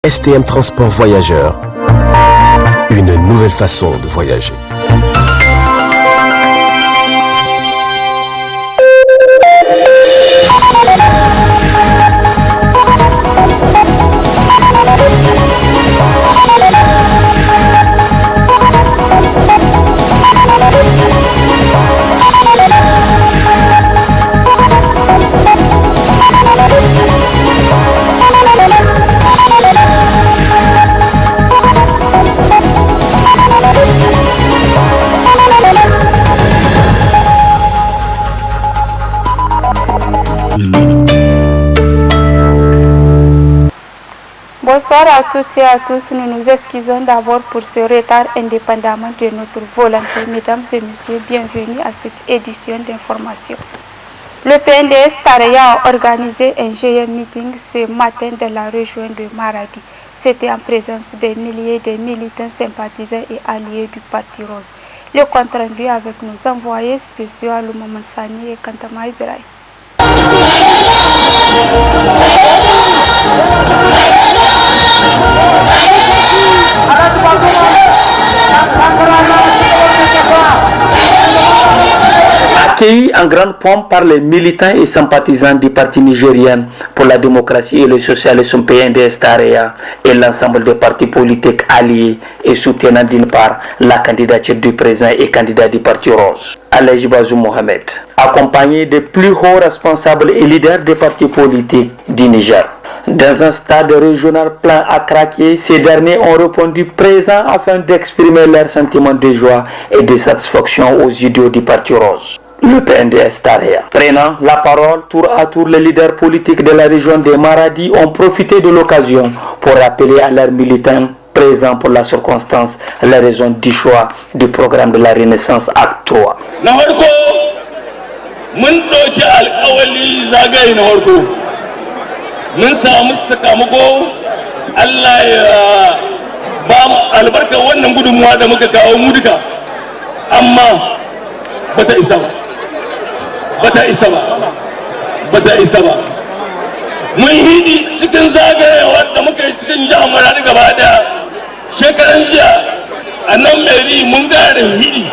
STM Transport Voyageurs, une nouvelle façon de voyager. Bonsoir à toutes et à tous. Nous nous excusons d'abord pour ce retard indépendamment de notre volonté. Mesdames et messieurs, bienvenue à cette édition d'information. Le PNDS Tareya a organisé un géant meeting ce matin dans la région de Maradi. C'était en présence des milliers de militants, sympathisants et alliés du Parti Rose. Le compte rendu avec nos envoyés spéciaux Maman Sani et Kantama Ibrahim. Accueilli en grande pompe par les militants et sympathisants du Parti nigérien pour la démocratie et le socialisme PNDS Tareya et l'ensemble des partis politiques alliés et soutenant d'une part la candidature du président et candidat du Parti Rose, Alhaji Bazoum Mohamed, accompagné des plus hauts responsables et leaders des partis politiques du Niger. Dans un stade régional plein à craquer, ces derniers ont répondu présents afin d'exprimer leur sentiment de joie et de satisfaction aux idéaux du Parti Rose. Le PNDS Tareya. Prenant la parole tour à tour, les leaders politiques de la région de Maradi ont profité de l'occasion pour rappeler à leurs militants présents pour la circonstance les raisons du choix du programme de la Renaissance Acte 3. mun samu sakamako Allah ya ba mu albarka wannan gudunmuwa da muka kawo mu duka amma bata isa ba mun hidi cikin zagayewa da muka yi cikin jami'ar da gaba da shekaran jiya a nan meri mun gane hidi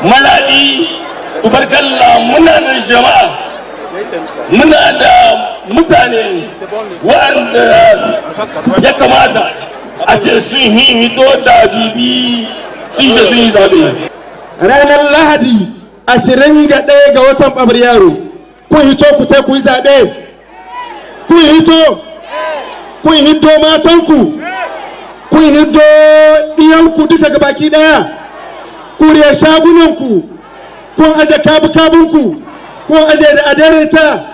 maladi tubarkalla muna da jama'a muna da mutane waɗanda ya kamata a ce sun hito da bibi sun je sun yi zaɓe. Ranar Lahadi 21 ga watan Fabrairu kun hito ku ta ku yi zaɓe, kun hito matanku, kun hito ɗiyanku duka gabaki ɗaya, kuriyar shagunanku, kun aje kabu-kabunku, kun aje da adareta.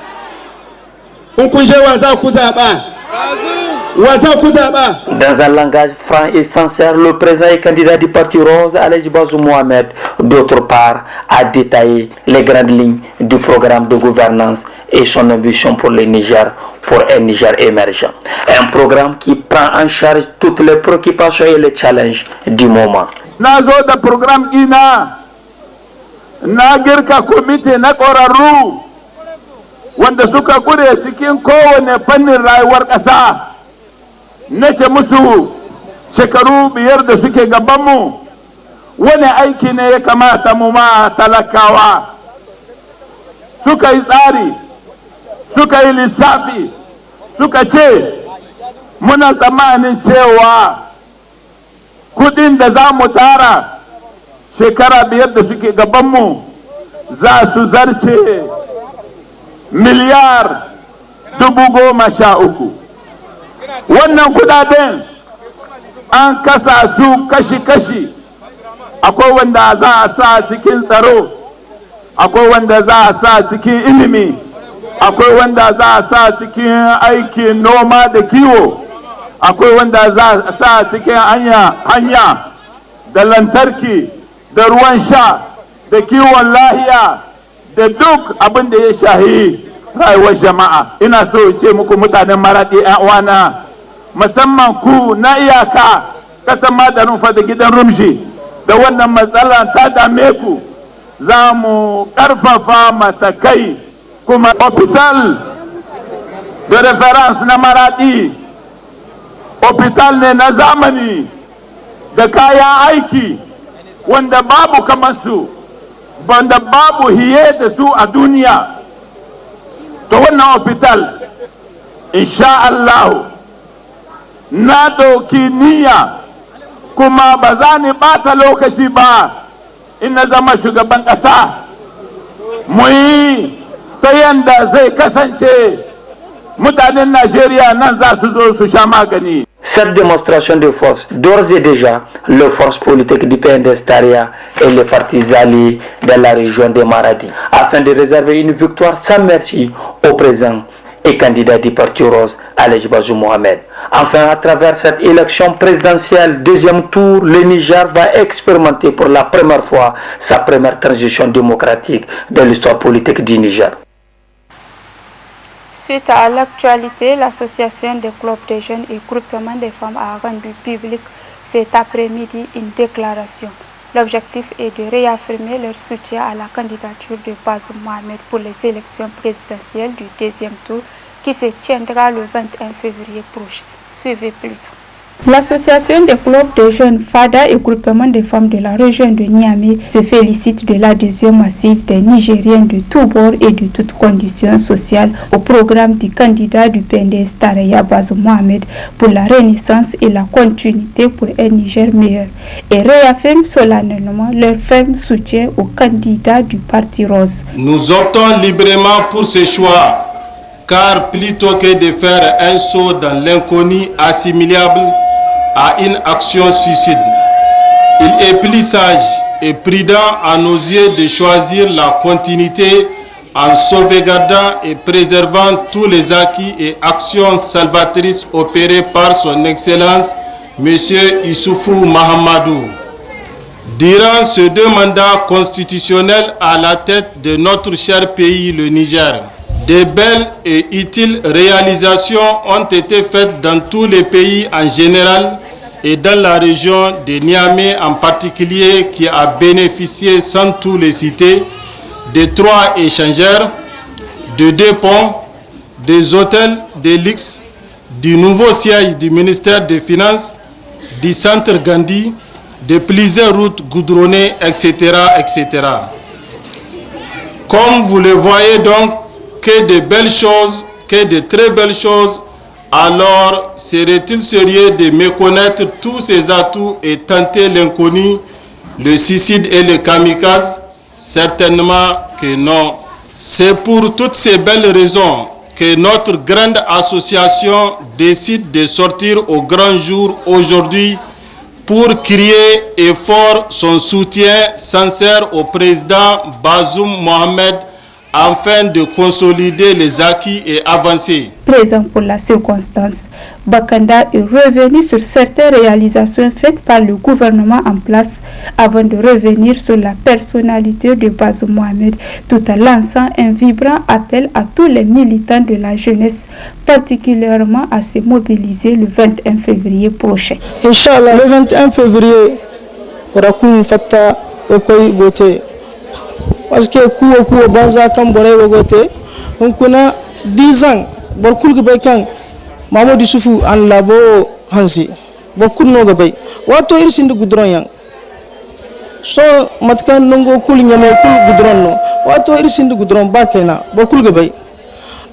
Dans un langage franc et sincère, le président et candidat du Parti Rose, Alhaji Bazoum Mohamed, d'autre part, a détaillé les grandes lignes du programme de gouvernance et son ambition pour le Niger, pour un Niger émergent. Un programme qui prend en charge toutes les préoccupations et les challenges du moment. Nazo da programme ina na girka komite na ƙwararru wanda suka kure cikin kowane fannin rayuwar ƙasa. Na ce musu shekaru 5 da suke gabanmu wani aiki ne ya kamata mu ma talakawa. Suka yi tsari, suka yi lissafi, suka ce muna tsammanin cewa kudin da za mu tara shekara 5 da suke gabanmu za su zarce miliyar 13,000. Wannan kudaden an kasa su kashi-kashi, akwai wanda za a sa cikin tsaro, akwai wanda za a sa cikin ilimi, akwai wanda za a sa cikin aikin noma da kiwo, akwai wanda za a sa cikin hanya da lantarki da ruwan sha da kiwon lahiya da duk abin da ya shahi rayuwar jama'a. Ina so ce muku mutanen Maradi ƴan uwana, musamman ku na iyaka kasan Madarin fa da gidan Rumshi, da wannan matsala ta dame ku, za mu ƙarfafa matakai kuma hospital de référence na Maradi hospital ne na zamani da kayan aiki wanda babu kamar su, wanda babu hiye da su a duniya. To wannan hospital insha Allah na ɗauki niyya kuma ba za ni ɓata lokaci ba in na zama shugaban ƙasa mu yi ta yanda zai kasance mutanen Najeriya nan za su zo su sha magani. Cette démonstration de force, d'ores et déjà, les forces politiques du PNDS Taraya et les partis alliés dans la région de Maradi, afin de réserver une victoire sans merci au président et candidat du Parti Rose, Alej Bazoum Mohamed. Enfin, à travers cette élection présidentielle, deuxième tour, le Niger va expérimenter pour la première fois sa première transition démocratique de l'histoire politique du Niger. Suite à l'actualité, l'association des clubs des jeunes et groupements des femmes a rendu public cet après-midi une déclaration. L'objectif est de réaffirmer leur soutien à la candidature de Bazoum Mohamed pour les élections présidentielles du deuxième tour qui se tiendra le 21 février prochain. Suivez plutôt. L'association des clubs de jeunes FADA et groupement des femmes de la région de Niamey se félicite de l'adhésion massive des Nigériens de tous bords et de toutes conditions sociales au programme du candidat du PNDS Taraya Bazoum Mohamed pour la renaissance et la continuité pour un Niger meilleur et réaffirme solennellement leur ferme soutien au candidat du Parti Rose. Nous optons librement pour ce choix, car plutôt que de faire un saut dans l'inconnu assimilable à une action suicide, il est plus sage et prudent à nos yeux de choisir la continuité en sauvegardant et préservant tous les acquis et actions salvatrices opérées par son Excellence M. Issoufou Mahamadou. Durant ces 2 mandats constitutionnels à la tête de notre cher pays, le Niger, de belles et utiles réalisations ont été faites dans tous les pays en général et dans la région de Niamey en particulier, qui a bénéficié sans tous les citer de 3 échangeurs, de 2 ponts, des hôtels de luxe, du nouveau siège du ministère des Finances, du centre Gandhi, de plusieurs routes goudronnées, etc., etc. Comme vous le voyez donc, que de belles choses, que de très belles choses, alors serait-il sérieux de méconnaître tous ces atouts et tenter l'inconnu, le suicide et le kamikaze? Certainement que non. C'est pour toutes ces belles raisons que notre grande association décide de sortir au grand jour aujourd'hui pour crier et fort son soutien sincère au président Bazoum Mohamed afin de consolider les acquis et avancer. Présent pour la circonstance, Bakanda est revenu sur certaines réalisations faites par le gouvernement en place avant de revenir sur la personnalité de Bazoum Mohamed, tout en lançant un vibrant appel à tous les militants de la jeunesse, particulièrement à se mobiliser le 21 février prochain. Inch'Allah, le 21 février, on va faire voter. Parce que kuwa banza kan bore wogote on kuna 10 ans borkul gbe kan Mamadou Issoufou an labo hansi borkul no gbe wato irsin gudron yang so matkan nongo kul nyame kul gudron no wato irsin gudron bakena borkul gbe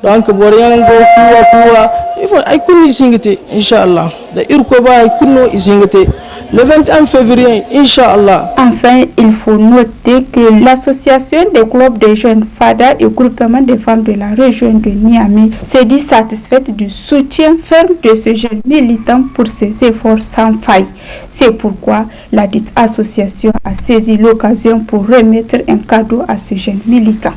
donc bore yang go kuwa il faut ay kunni singite inshallah da irko ba ay kunno isingite le 21 février, Inch'Allah. Enfin, il faut noter que l'association des clubs des jeunes FADA et groupement des femmes de la région de Niamey s'est dit satisfaite du soutien ferme de ce jeune militant pour ses efforts sans faille. C'est pourquoi la dite association a saisi l'occasion pour remettre un cadeau à ce jeune militant.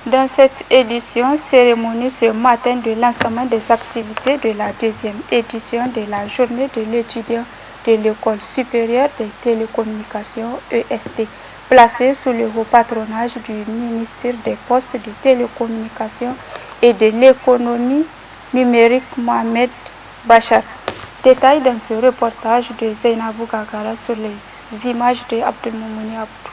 Dans cette édition, cérémonie ce matin de lancement des activités de la 2e édition de la journée de l'étudiant de l'École supérieure des télécommunications EST, placée sous le haut patronage du ministère des Postes, de télécommunications et de l'économie numérique Mohamed Bachar. Détail dans ce reportage de Zainabou Gagara sur les images de Abdelmoumouni Abdou.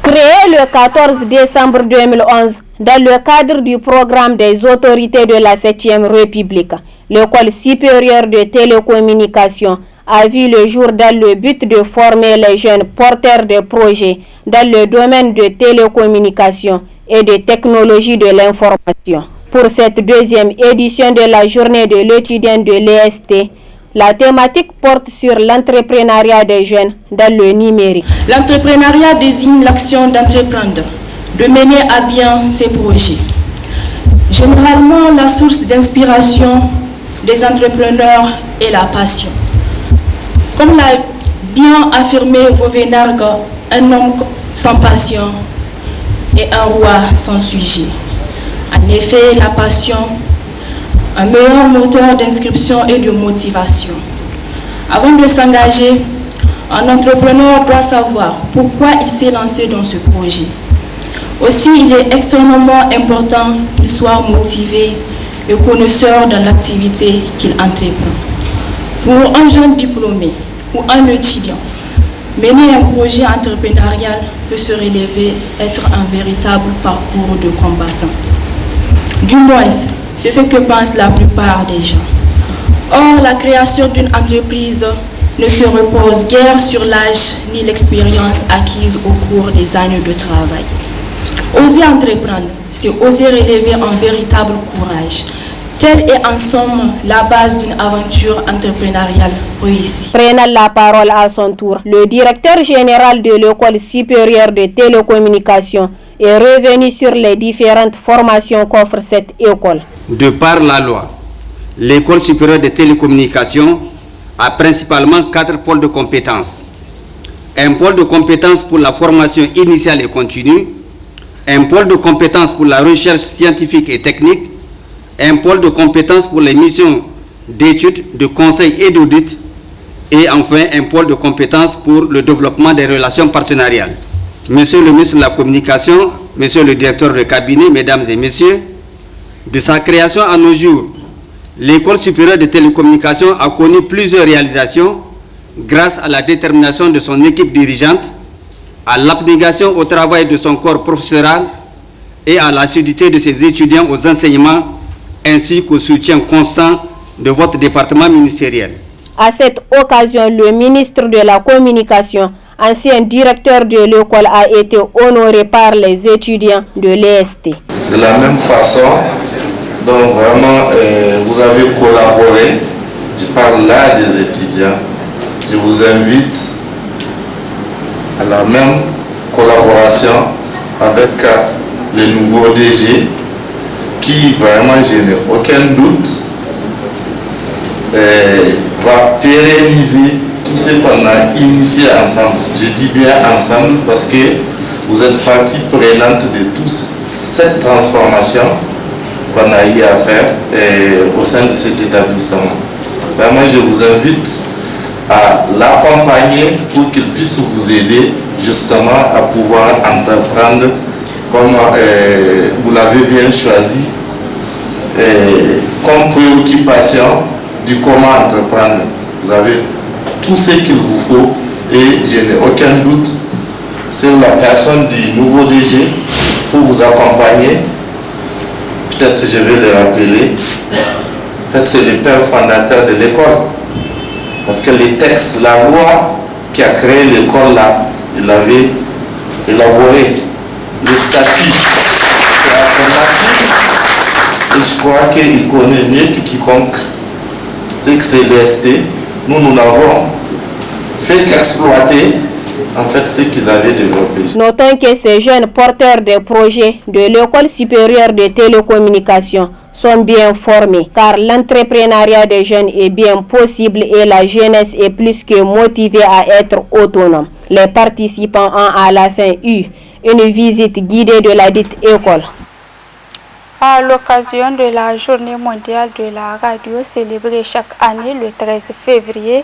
Créé le 14 décembre 2011 dans le cadre du programme des autorités de la 7e République, L'école supérieure de télécommunications a vu le jour dans le but de former les jeunes porteurs de projets dans le domaine de télécommunications et de technologie de l'information. Pour cette deuxième édition de la journée de l'étudiant de l'EST, la thématique porte sur l'entrepreneuriat des jeunes dans le numérique. L'entrepreneuriat désigne l'action d'entreprendre, de mener à bien ses projets. Généralement, la source d'inspiration des entrepreneurs est la passion. Comme l'a bien affirmé Vauvenargues, un homme sans passion est un roi sans sujet. En effet, la passion, un meilleur moteur d'inscription et de motivation. Avant de s'engager, un entrepreneur doit savoir pourquoi il s'est lancé dans ce projet. Aussi, il est extrêmement important qu'il soit motivé et connaisseur de l'activité qu'il entreprend. Pour un jeune diplômé ou un étudiant, mener un projet entrepreneurial peut se révéler être un véritable parcours de combattant. Du moins, c'est ce que pensent la plupart des gens. Or, la création d'une entreprise ne se repose guère sur l'âge ni l'expérience acquise au cours des années de travail. Oser entreprendre, c'est oser relever un véritable courage. Telle est en somme la base d'une aventure entrepreneuriale réussie. Prenant la parole à son tour, le directeur général de l'école supérieure de télécommunications est revenu sur les différentes formations qu'offre cette école. De par la loi, l'école supérieure de télécommunications a principalement 4 pôles de compétences. Un pôle de compétences pour la formation initiale et continue, un pôle de compétences pour la recherche scientifique et technique, un pôle de compétences pour les missions d'études, de conseil et d'audit, et enfin un pôle de compétences pour le développement des relations partenariales. Monsieur le ministre de la Communication, monsieur le directeur de cabinet, mesdames et messieurs, de sa création à nos jours, l'école supérieure de télécommunications a connu plusieurs réalisations grâce à la détermination de son équipe dirigeante, à l'abnégation au travail de son corps professoral et à l'assiduité de ses étudiants aux enseignements, ainsi qu'au soutien constant de votre département ministériel. À cette occasion, le ministre de la Communication, ancien directeur de l'école, a été honoré par les étudiants de l'EST. De la même façon, donc vraiment, vous avez collaboré. Je parle là des étudiants. Je vous invite à la même collaboration avec le nouveau DG qui vraiment, je n'ai aucun doute, va pérenniser tout ce qu'on a initié ensemble. Je dis bien ensemble parce que vous êtes partie prenante de toute cette transformation qu'on a eu à faire au sein de cet établissement. Vraiment, je vous invite à l'accompagner pour qu'il puisse vous aider justement à pouvoir entreprendre comme vous l'avez bien choisi, comme préoccupation du comment entreprendre. Vous avez tout ce qu'il vous faut et je n'ai aucun doute sur la personne du nouveau DG pour vous accompagner. Peut-être je vais le rappeler. En fait, c'est le père fondateur de l'école. Parce que les textes, la loi qui a créé l'école là, il avait élaboré le statut. C'est à son actif. Et je crois qu'il connaît mieux que quiconque. C'est que c'est l'EST. Nous n'avons fait qu'exploiter en fait ce qu'ils avaient développé. Notons que ces jeunes porteurs de projets de l'école supérieure de télécommunications sont bien formés, car l'entrepreneuriat des jeunes est bien possible et la jeunesse est plus que motivée à être autonome. Les participants ont à la fin eu une visite guidée de la dite école. À l'occasion de la journée mondiale de la radio célébrée chaque année le 13 février,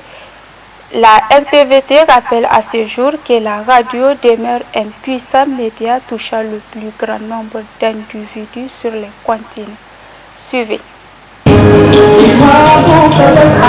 la RTVT rappelle à ce jour que la radio demeure un puissant média touchant le plus grand nombre d'individus sur les continents. Suivez.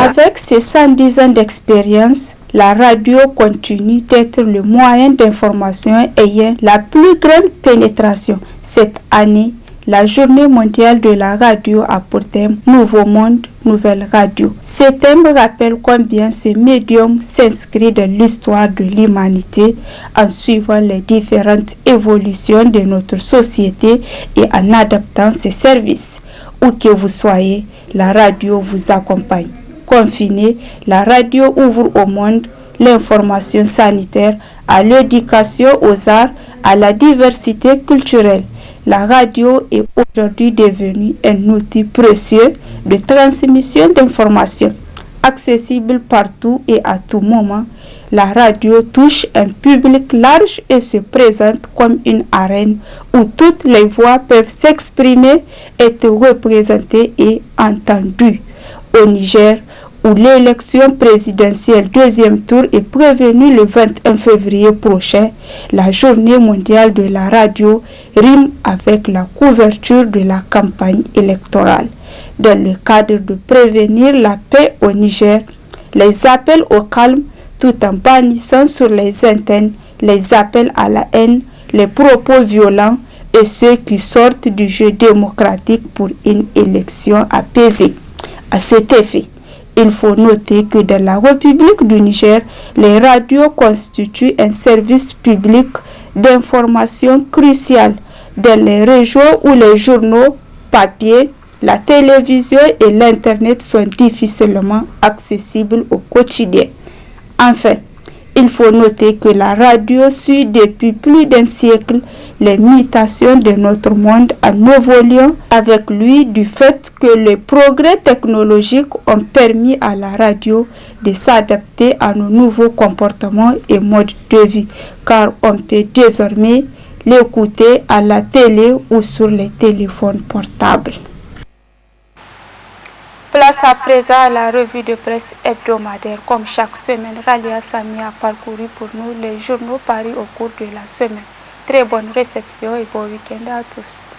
Avec ses 110 ans d'expérience, la radio continue d'être le moyen d'information ayant la plus grande pénétration. Cette année, la journée mondiale de la radio a pour thème Nouveau monde, nouvelle radio. Ce thème rappelle combien ce médium s'inscrit dans l'histoire de l'humanité en suivant les différentes évolutions de notre société et en adaptant ses services. Où que vous soyez, la radio vous accompagne. Confinée, la radio ouvre au monde l'information sanitaire, à l'éducation, aux arts, à la diversité culturelle. La radio est aujourd'hui devenue un outil précieux de transmission d'informations. Accessible partout et à tout moment, la radio touche un public large et se présente comme une arène où toutes les voix peuvent s'exprimer, être représentées et entendues. Au Niger, où l'élection présidentielle deuxième tour est prévue le 21 février prochain, la journée mondiale de la radio rime avec la couverture de la campagne électorale. Dans le cadre de prévenir la paix au Niger, les appels au calme tout en bannissant sur les antennes les appels à la haine, les propos violents et ceux qui sortent du jeu démocratique pour une élection apaisée. À cet effet, il faut noter que dans la République du Niger, les radios constituent un service public d'information crucial dans les régions où les journaux papier, la télévision et l'Internet sont difficilement accessibles au quotidien. Enfin, il faut noter que la radio suit depuis plus d'un siècle les mutations de notre monde en évoluant avec lui du fait que les progrès technologiques ont permis à la radio de s'adapter à nos nouveaux comportements et modes de vie, car on peut désormais l'écouter à la télé ou sur les téléphones portables. Place à présent à la revue de presse hebdomadaire. Comme chaque semaine, Ralia Sami a parcouru pour nous les journaux paris au cours de la semaine. Très bonne réception et bon week-end à tous.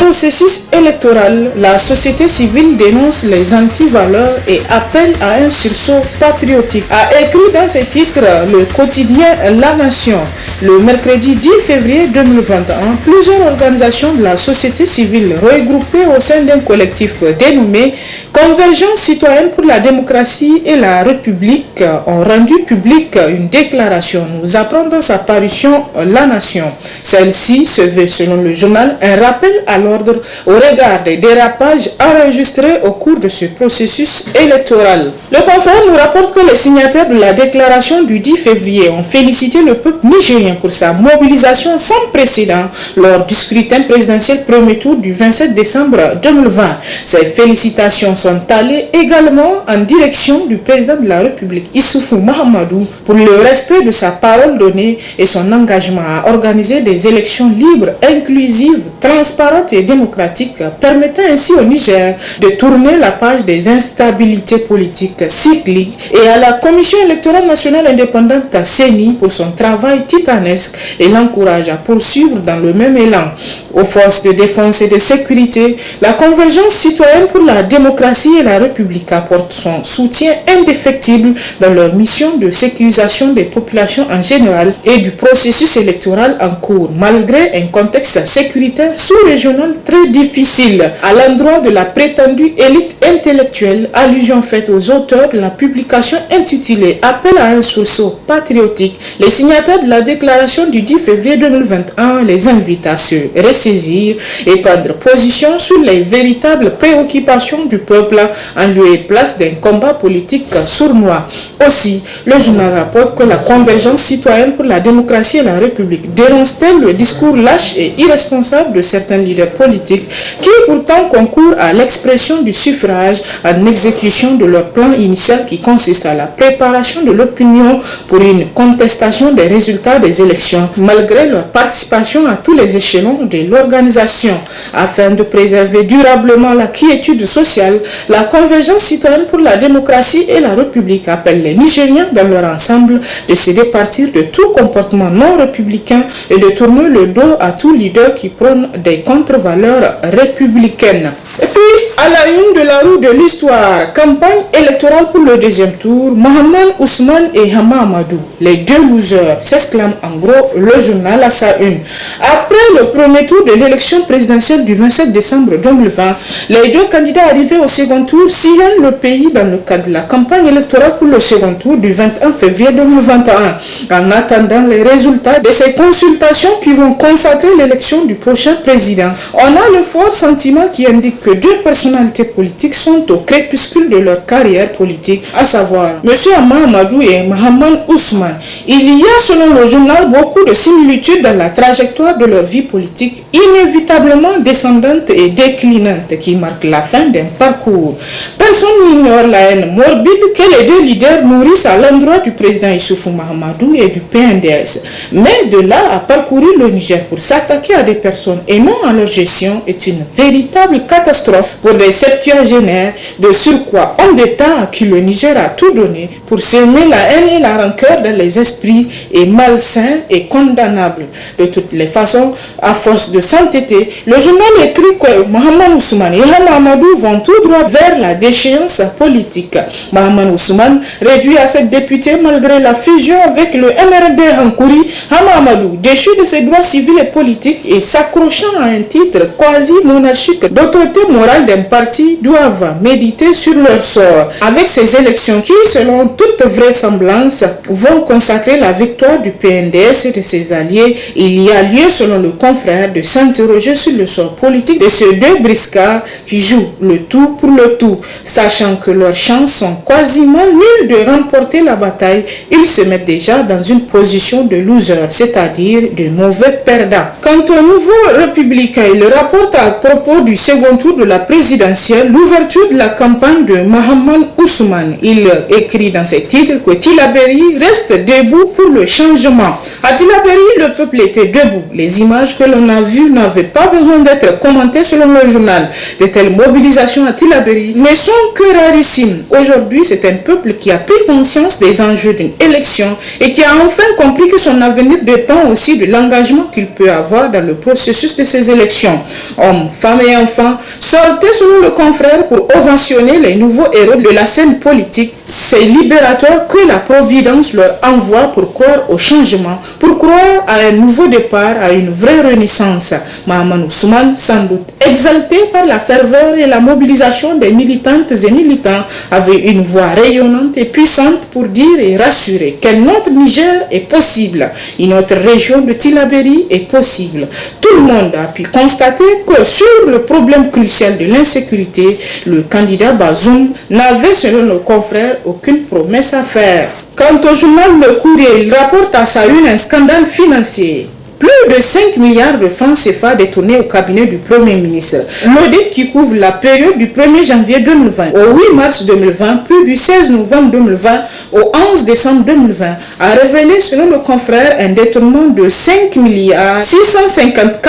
Processus électoral, la société civile dénonce les antivaleurs et appelle à un sursaut patriotique, a écrit dans ses titres le quotidien La Nation. Le mercredi 10 février 2021, plusieurs organisations de la société civile regroupées au sein d'un collectif dénommé Convergence citoyenne pour la démocratie et la République ont rendu publique une déclaration. Nous apprend dans sa parution La Nation. Celle-ci se veut, selon le journal, un rappel à l'ordre au regard des dérapages enregistrés au cours de ce processus électoral. Le confrère nous rapporte que les signataires de la déclaration du 10 février ont félicité le peuple nigérien pour sa mobilisation sans précédent lors du scrutin présidentiel premier tour du 27 décembre 2020. Ces félicitations sont allées également en direction du président de la République Issoufou Mahamadou pour le respect de sa parole donnée et son engagement à organiser des élections libres, inclusives, transparentes et démocratiques, permettant ainsi au Niger de tourner la page des instabilités politiques cycliques, et à la Commission électorale nationale indépendante CENI pour son travail titanesque et l'encourage à poursuivre dans le même élan. Aux forces de défense et de sécurité, la Convergence citoyenne pour la démocratie et la République apporte son soutien indéfectible dans leur mission de sécurisation des populations en général et du processus électoral en cours, malgré un contexte sécuritaire sous-régional très difficile. À l'endroit de la prétendue élite intellectuelle, allusion faite aux auteurs de la publication intitulée Appel à un sursaut patriotique, les signataires de la déclaration du 10 février 2021 les invitent à se ressaisir et prendre position sur les véritables préoccupations du peuple en lieu et place d'un combat politique sournois. Aussi, le journal rapporte que la Convergence citoyenne pour la démocratie et la République dénonce-t-elle le discours lâche et irresponsable de certains leaders politiques qui pourtant concourent à l'expression du suffrage en exécution de leur plan initial qui consiste à la préparation de l'opinion pour une contestation des résultats des élections malgré leur participation à tous les échelons de l'organisation. Afin de préserver durablement la quiétude sociale, la Convergence citoyenne pour la démocratie et la République appelle les Nigériens dans leur ensemble de se départir de tout comportement non républicain et de tourner le dos à tout leader qui prône des contre-valeurs républicaines. Et puis, À la une de la roue de l'histoire, campagne électorale pour le deuxième tour, Mahaman Ousmane et Hama Amadou, les deux losers, s'exclame en gros le journal à sa une. Après le premier tour de l'élection présidentielle du 27 décembre 2020, les deux candidats arrivés au second tour sillonnent le pays dans le cadre de la campagne électorale pour le second tour du 21 février 2021. En attendant les résultats de ces consultations qui vont consacrer l'élection du prochain président, on a le fort sentiment qui indique que deux personnalités politiques sont au crépuscule de leur carrière politique, à savoir M. Hama Amadou et Mahaman Ousmane. Il y a selon le journal beaucoup de similitudes dans la trajectoire de leur vie politique, inévitablement descendante et déclinante, qui marque la fin d'un parcours. Personne n'ignore la haine morbide que les deux leaders nourrissent à l'endroit du président Issoufou Mahamadou et du PNDS. Mais de là à parcourir le Niger pour s'attaquer à des personnes et non à leur gestion est une véritable catastrophe pour les septuagénaires, de surcroît hommes d'État à qui le Niger a tout donné pour semer la haine et la rancœur dans les esprits est malsain et condamnable. De toutes les façons, à force de s'entêter, le journal écrit que Mahaman Ousmane et Hama Amadou vont tout droit vers la déchéance politique. Mahaman Ousmane, réduit à 7 députés malgré la fusion avec le MRD Hankouri, Hama Amadou, déchu de ses droits civils et politiques et s'accrochant à un titre quasi-monarchique d'autorité morale d'un parti, doivent méditer sur leur sort. Avec ces élections qui, selon toute vraisemblance, vont consacrer la victoire du PNDS et de ses alliés, il y a lieu, selon le confrère, de s'interroger sur le sort politique de ces deux briscards qui jouent le tout pour le tout. Sachant que leurs chances sont quasiment nulles de remporter la bataille, ils se mettent déjà dans une position de loser, c'est-à-dire de mauvais perdants. Quant au nouveau républicain, il rapporte à propos du second tour de la présidentielle l'ouverture de la campagne de Mahaman Ousmane. Il écrit dans ses titres que Tillabéri reste debout pour le changement. À Tillabéri, le peuple était debout. Les images que l'on a vues n'avaient pas besoin d'être commentées selon le journal. De telles mobilisations à Tillabéri ne sont que rarissimes. Aujourd'hui, c'est un peuple qui a pris conscience des enjeux d'une élection et qui a enfin compris que son avenir dépend aussi de l'engagement qu'il peut avoir dans le processus de ces élections. Hommes, femmes et enfants, sortez selon le confrère pour ovationner les nouveaux héros de la scène politique. C'est libérateur que la Providence leur envoie pour croire au changement, pour croire à un nouveau départ, à une vraie renaissance. Mahaman Ousmane, sans doute exalté par la ferveur et la mobilisation des militantes et militants, avait une voix rayonnante et puissante pour dire et rassurer que notre Niger est possible, une autre région de Tillabéri est possible. Tout le monde a pu constater que sur le problème crucial de l'insécurité, le candidat Bazoum n'avait, selon nos confrères, aucune promesse à faire. Quant au journal Le Courrier, il rapporte à sa une un scandale financier. Plus de 5 milliards de francs CFA détournés au cabinet du Premier ministre. L'audit qui couvre la période du 1er janvier 2020 au 8 mars 2020, puis du 16 novembre 2020 au 11 décembre 2020, a révélé, selon le confrère, un détournement de 5 milliards 654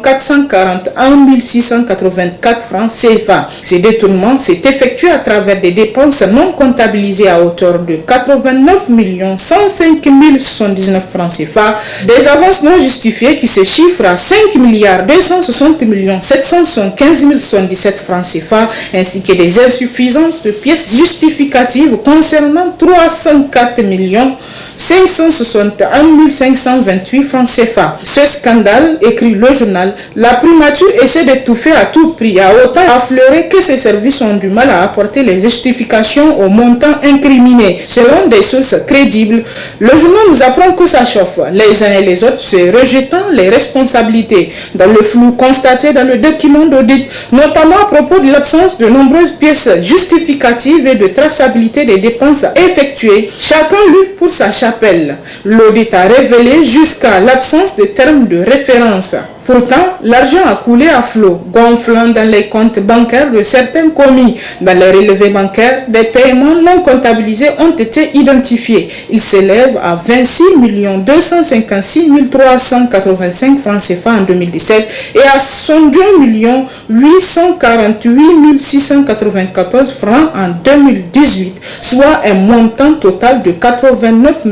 441 684 francs CFA. Ces détournements s'est effectué à travers des dépenses non comptabilisées à hauteur de 89 105 079 francs CFA, des avances non justifiées qui se chiffrent à 5 milliards 260 775 077 francs CFA, ainsi que des insuffisances de pièces justificatives concernant 304 561 528 francs CFA. Ce scandale, écrit le journal, la primature essaie d'étouffer à tout prix, a autant affleuré que ses services ont du mal à apporter les justifications au montant incriminé. Selon des sources crédibles, le journal nous apprend que ça chauffe, les uns et les autres se rejetant les responsabilités. Dans le flou constaté dans le document d'audit, notamment à propos de l'absence de nombreuses pièces justificatives et de traçabilité des dépenses effectuées, chacun lutte pour sa chapelle. L'audit a révélé jusqu'à l'absence de termes de référence. Pourtant, l'argent a coulé à flot, gonflant dans les comptes bancaires de certains commis. Dans les relevés bancaires, des paiements non comptabilisés ont été identifiés. Ils s'élèvent à 26 256 385 francs CFA en 2017 et à 102 848 694 francs en 2018, soit un montant total de 89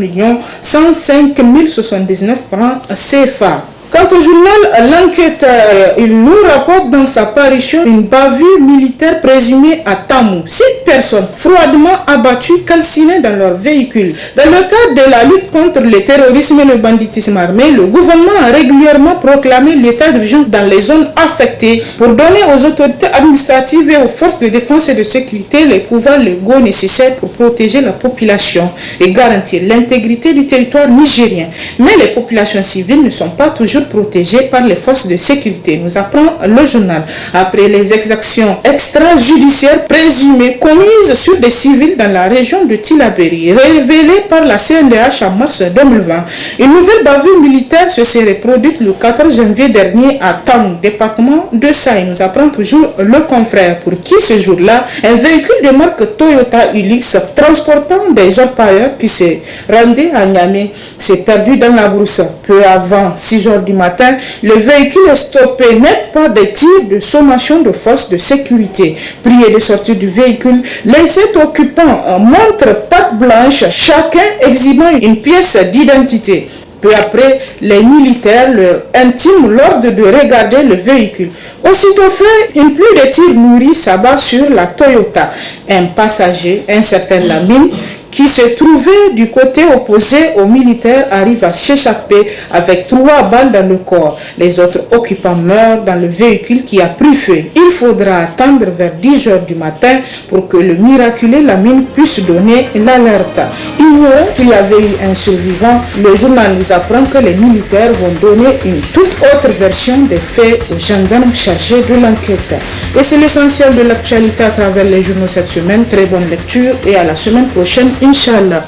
105 079 francs CFA. Quant au journal L'Enquêteur, il nous rapporte dans sa parution une bavure militaire présumée à Tamou. 6 personnes froidement abattues, calcinées dans leur véhicule. Dans le cadre de la lutte contre le terrorisme et le banditisme armé, le gouvernement a régulièrement proclamé l'état d'urgence dans les zones affectées pour donner aux autorités administratives et aux forces de défense et de sécurité les pouvoirs légaux nécessaires pour protéger la population et garantir l'intégrité du territoire nigérien. Mais les populations civiles ne sont pas toujours protégées par les forces de sécurité, nous apprend le journal. Après les exactions extrajudiciaires présumées commises sur des civils dans la région de Tillabéri, révélées par la CNDH en mars 2020, une nouvelle bavure militaire se serait produite le 14 janvier dernier à Tamou, département de Saï. Nous apprend toujours le confrère, pour qui ce jour-là, un véhicule de marque Toyota Hilux transportant des orpailleurs qui se rendaient à Niamey s'est perdu dans la brousse. Peu avant 6 heures du matin, le véhicule est stoppé net par des tirs de sommation de forces de sécurité. Priés de sortir du véhicule, les 7 occupants montrent patte blanche, chacun exhibant une pièce d'identité. Peu après, les militaires leur intiment l'ordre de regarder le véhicule. Aussitôt fait, une pluie de tirs nourris s'abat sur la Toyota. Un passager, un certain Lamine, qui se trouvait du côté opposé aux militaires, arrive à s'échapper avec 3 balles dans le corps. Les autres occupants meurent dans le véhicule qui a pris feu. Il faudra attendre vers 10 heures du matin pour que le miraculé Lamine puisse donner l'alerte. Ignorant qu'il y avait eu un survivant, le journal nous apprend que les militaires vont donner une toute autre version des faits aux gendarmes chargés de l'enquête. Et c'est l'essentiel de l'actualité à travers les journaux cette semaine. Très bonne lecture et à la semaine prochaine, Inch'Allah.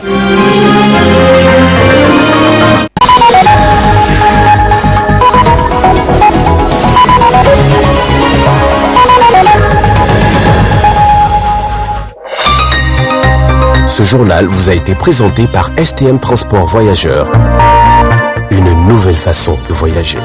Ce journal vous a été présenté par STM Transport Voyageurs. Une nouvelle façon de voyager.